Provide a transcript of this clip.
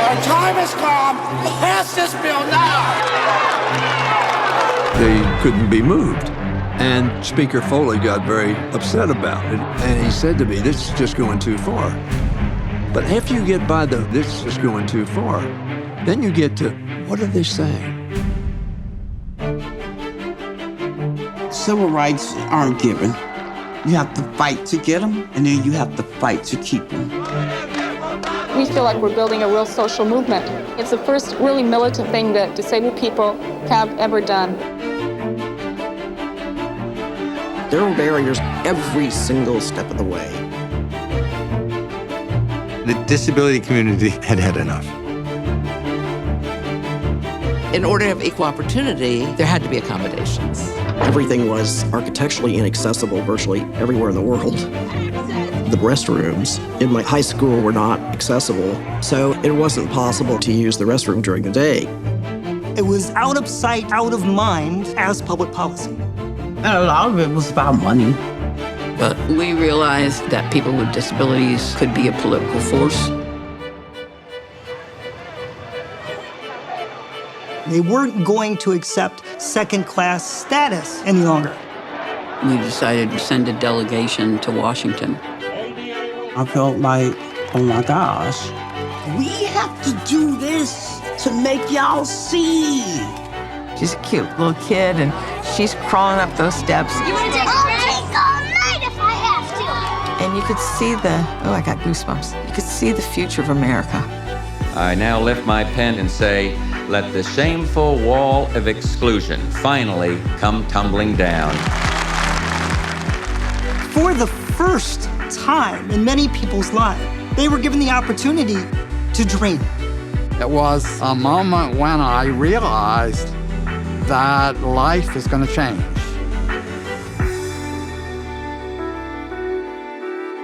Our time has come. Pass this bill now. They couldn't be moved. And Speaker Foley got very upset about it. And he said to me, this is just going too far. But after you get by the, this is just going too far, then you get to, what are they saying? Civil rights aren't given. You have to fight to get them, and then you have to fight to keep them. We feel like we're building a real social movement. It's the first really militant thing that disabled people have ever done. There were barriers every single step of the way. The disability community had had enough. In order to have equal opportunity, there had to be accommodations. Everything was architecturally inaccessible virtually everywhere in the world. The restrooms in my high school were not accessible, so it wasn't possible to use the restroom during the day. It was out of sight, out of mind as public policy. And a lot of it was about money. But we realized that people with disabilities could be a political force. They weren't going to accept second-class status any longer. We decided to send a delegation to Washington. I felt like, oh my gosh. We have to do this to make y'all see. She's a cute little kid, and she's crawling up those steps. You want to take a break? I'll take all night if I have to. And you could see I got goosebumps. You could see the future of America. I now lift my pen and say, let the shameful wall of exclusion finally come tumbling down. For the first time in many people's lives, they were given the opportunity to dream. It was a moment when I realized that life is going to change.